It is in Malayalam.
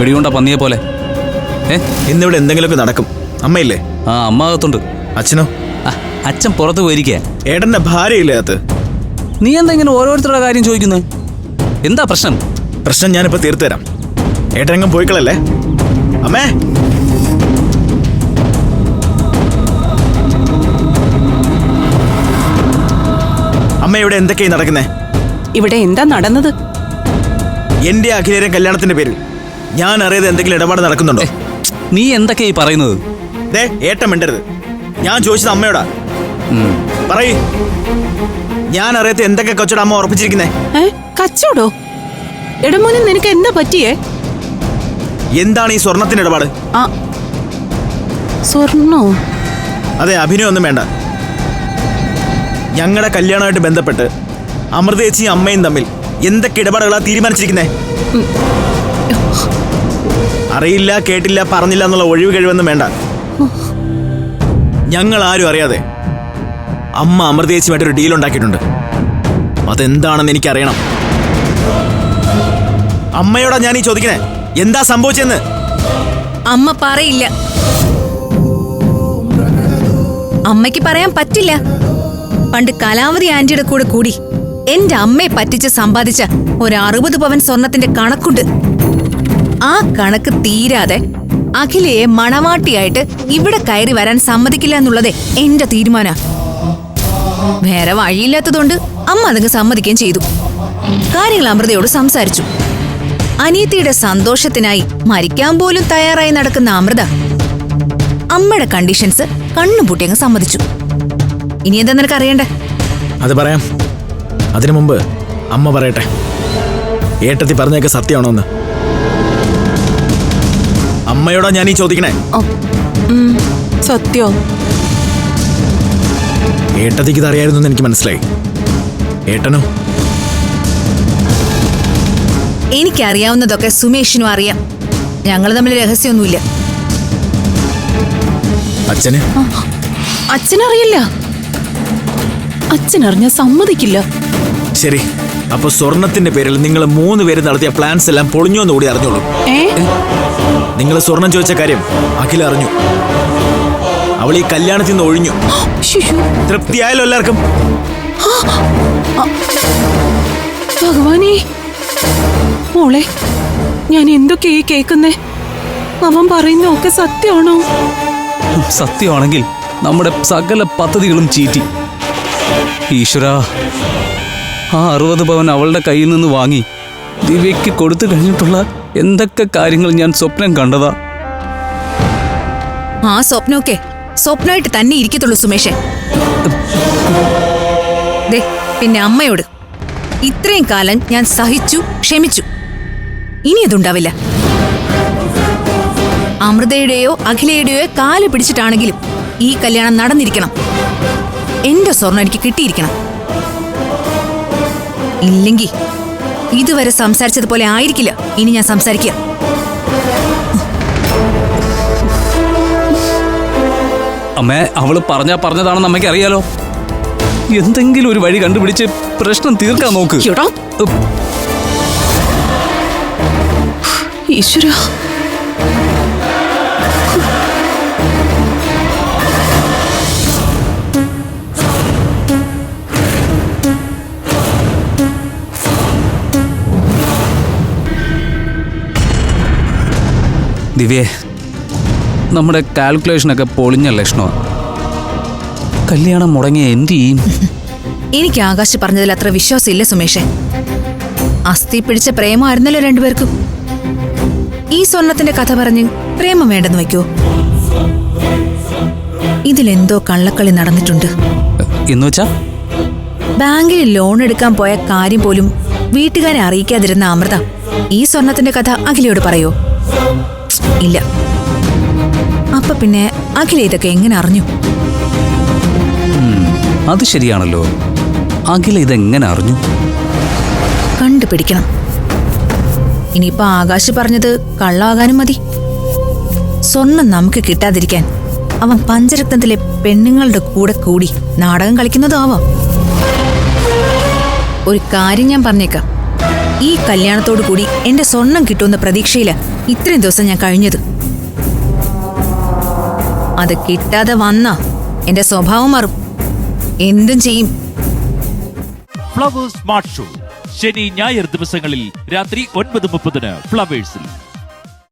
പിടികൊണ്ട പന്നിയെ പോലെ. ഇന്നിവിടെ എന്തെങ്കിലുമൊക്കെ നടക്കും. അമ്മയില്ലേ? ആ, അമ്മ അകത്തുണ്ട്. അച്ഛനോ? അച്ഛൻ പുറത്ത് പോയിരിക്കുക. ഏട്ടന്റെ ഭാര്യയില്ലേ അത്? നീ എന്താ ഇങ്ങനെ ഓരോരുത്തരുടെ കാര്യം ചോദിക്കുന്നത്? എന്താ പ്രശ്നം? പ്രശ്നം ഞാനിപ്പോ തീർത്തു തരാം. ഏട്ടനെങ്ങും പോയിക്കളല്ലേ. അമ്മേ, അമ്മ ഇവിടെ എന്തൊക്കെയായി നടക്കുന്നേ? ഇവിടെ എന്താ നടന്നത്? എന്റെ അഖിലേരെ കല്യാണത്തിന്റെ പേരിൽ ഞാൻ അറിയാതെ എന്തെങ്കിലും ഇടപാട് നടക്കുന്നുണ്ടോ? നീ എന്തൊക്കെയായി പറയുന്നത്? ഏട്ടൻ മിണ്ടരുത്. ഞാൻ ചോദിച്ചത് അമ്മയോടാ. പറയ്, ഞാൻ അറിയാത്ത എന്തൊക്കെ കച്ചവടം അമ്മ ഉറപ്പിച്ചിരിക്കുന്നേ? കച്ചവടോ? എടമോനെ, നിനക്ക് എന്താ പറ്റിയേ? എന്താണ് ഈ സ്വർണത്തിന്റെ ഇടപാട്? സ്വർണ്ണോ? അതെ, അഭിനയൊന്നും വേണ്ട. ഞങ്ങളുടെ കല്യാണമായിട്ട് ബന്ധപ്പെട്ട് അമൃതേച്ചിയും അമ്മയും തമ്മിൽ എന്തൊക്കെ ഇടപാടുകളാ തീരുമാനിച്ചിരിക്കുന്നേ? അറിയില്ല, കേട്ടില്ല, പറഞ്ഞില്ല എന്നുള്ള ഒഴിവ് കഴിവൊന്നും വേണ്ട. ഞങ്ങൾ ആരും അറിയാതെ അമ്മ അമൃതേച്ചിയുമായിട്ടൊരു ഡീൽ ഉണ്ടാക്കിയിട്ടുണ്ട്. അതെന്താണെന്ന് എനിക്കറിയണം. അമ്മയോടാ ഞാൻ ഈ ചോദിക്കണേ, എന്താ സംഭവിച്ചെന്ന്. അമ്മ പറയില്ല. അമ്മയ്ക്ക് പറയാൻ പറ്റില്ല. പണ്ട് കലാവതി ആന്റിയുടെ കൂടെ കൂടി എന്റെ അമ്മയെ പറ്റിച്ച് സമ്പാദിച്ച ഒരു 60 പവൻ സ്വർണത്തിന്റെ കണക്കുണ്ട്. ആ കണക്ക് തീരാതെ അഖിലയെ മണവാട്ടിയായിട്ട് ഇവിടെ കയറി വരാൻ സമ്മതിക്കില്ല എന്നുള്ളതേ എന്റെ തീരുമാന. വേറെ വഴിയില്ലാത്തതുകൊണ്ട് അമ്മ അതങ്ങ് സമ്മതിക്കുകയും ചെയ്തു. കാര്യങ്ങൾ അമൃതയോട് സംസാരിച്ചു. അനിയത്തിയുടെ സന്തോഷത്തിനായി മരിക്കാൻ പോലും തയ്യാറായി നടക്കുന്ന അമൃത അമ്മയുടെ കണ്ടീഷൻസ് കണ്ണുപൂട്ടി അങ്ങ് സമ്മതിച്ചു. ഇനി എന്താ നിനക്ക് അറിയണ്ടേ? അത് പറയാം. അതിനു മുമ്പ് അമ്മ പറയട്ടെ, ഏട്ടത്തി പറഞ്ഞൊക്കെ സത്യമാണോ എന്ന്. അമ്മയോടാ ഞാൻ ഈ ചോദിക്കണേ. സത്യോ? ഏട്ടത്തിക്ക് ഇത് അറിയായിരുന്നു എന്ന് എനിക്ക് മനസ്സിലായി. ഏട്ടനോ? എനിക്കറിയാവുന്നതൊക്കെ സുമേഷിനും അറിയാം. ഞങ്ങൾ തമ്മിൽ രഹസ്യമൊന്നുമില്ല. അച്ഛന്? അച്ഛനറിയില്ല. അച്ഛനറിഞ്ഞ സമ്മതിക്കില്ല. ശരി, അപ്പൊ സ്വർണത്തിന്റെ പേരിൽ നിങ്ങൾ 3 പേര് നടത്തിയ പ്ലാൻസ് എല്ലാം പൊളിഞ്ഞു എന്ന് കൂടി അറിഞ്ഞോളൂ. നിങ്ങൾ സ്വർണം ചോദിച്ച കാര്യം അഖില അറിഞ്ഞു. അവൾ ഈ കല്യാണത്തിൽ നിന്ന് ഒഴിഞ്ഞു. തൃപ്തിയായല്ലോ എല്ലാവർക്കും? ഭഗവാനേ, മോളെ, ഞാൻ എന്തൊക്കെയാ കേൾക്കുന്നേ? അവൻ പറയുന്നൊക്കെ സത്യമാണോ? സത്യമാണെങ്കിൽ നമ്മുടെ സകല പദ്ധതികളും ചീറ്റി. ഈശ്വരാ, ആ 60 പവൻ അവളുടെ കയ്യിൽ നിന്ന് വാങ്ങി ദിവ്യയ്ക്ക് കൊടുത്തു കഴിഞ്ഞിട്ടുള്ള എന്തൊക്കെ കാര്യങ്ങൾ ഞാൻ സ്വപ്നം കണ്ടതാ. ആ സ്വപ്നമൊക്കെ സ്വപ്നമായിട്ട് തന്നെ ഇരിക്കത്തുള്ളൂ സുമേഷേ. പിന്നെ അമ്മയോട് ഇത്രയും കാലം ഞാൻ സഹിച്ചു, ക്ഷമിച്ചു. ഇനി അതുണ്ടാവില്ല. അമൃതയുടെയോ അഖിലയുടെയോ കാല് പിടിച്ചിട്ടാണെങ്കിലും ഈ കല്യാണം നടന്നിരിക്കണം. എന്റെ സ്വർണ്ണം എനിക്ക് കിട്ടിയിരിക്കണം. ഇല്ലെങ്കിൽ ഇതുവരെ സംസാരിച്ചതുപോലെ ആയിരിക്കില്ല ഇനി ഞാൻ സംസാരിക്കുക. അമ്മേ, അവള് പറഞ്ഞതാണെന്ന് അമ്മയ്ക്ക് അറിയാലോ. എന്തെങ്കിലും ഒരു വഴി കണ്ടുപിടിച്ച് പ്രശ്നം തീർക്കാൻ നോക്ക്. ഈശ്വര, ദിവ്യേ, നമ്മുടെ കാൽക്കുലേഷനൊക്കെ പൊളിഞ്ഞ ലക്ഷണമാണ്. കല്യാണം മുടങ്ങിയ എന്ത് ചെയ്യും? എനിക്ക് ആകാശ് പറഞ്ഞതിൽ അത്ര വിശ്വാസമില്ല സുമേഷേ. അസ്ഥി പിടിച്ച പ്രേമമായിരുന്നല്ലോ രണ്ടുപേർക്കും. ഈ സ്വർണത്തിന്റെ കഥ പറഞ്ഞ് പ്രേമം വേണ്ടെന്ന് വയ്ക്കോ? ഇതിലെന്തോ കള്ളക്കളി നടന്നിട്ടുണ്ട്. എന്നുവെച്ചാ? ബാങ്കിൽ ലോൺ എടുക്കാൻ പോയ കാര്യം പോലും വീട്ടുകാരെ അറിയിക്കാതിരുന്ന അമൃത ഈ സ്വർണത്തിന്റെ കഥ അഖിലയോട് പറയോ? ഇല്ല. അപ്പൊ പിന്നെ അഖില ഇതൊക്കെ എങ്ങനെ അറിഞ്ഞു? അത് ശരിയാണല്ലോ. അഖില ഇതെങ്ങനെ അറിഞ്ഞു? കണ്ടുപിടിക്കണം. ഇനിയിപ്പോ ആകാശ് പറഞ്ഞത് കള്ളാകാനും മതി. സ്വർണം നമുക്ക് കിട്ടാതിരിക്കാൻ അവൻ പഞ്ചരത്നത്തിലെ പെണ്ണുങ്ങളുടെ കൂടെ കൂടി നാടകം കളിക്കുന്നതും ആവാം. ഒരു കാര്യം ഞാൻ പറഞ്ഞേക്കാം, ഈ കല്യാണത്തോടു കൂടി എന്റെ സ്വർണം കിട്ടുമെന്ന പ്രതീക്ഷയില ഇത്രയും ദിവസം ഞാൻ കഴിഞ്ഞത്. അത് കിട്ടാതെ വന്നാ എന്റെ സ്വഭാവം മാറും, എന്തും ചെയ്യും. ഫ്ലവേഴ്സ് സ്മാർട്ട് ഷോ ശനി ഞായർ ദിവസങ്ങളിൽ രാത്രി 9:30 ഫ്ലവേഴ്സിൽ.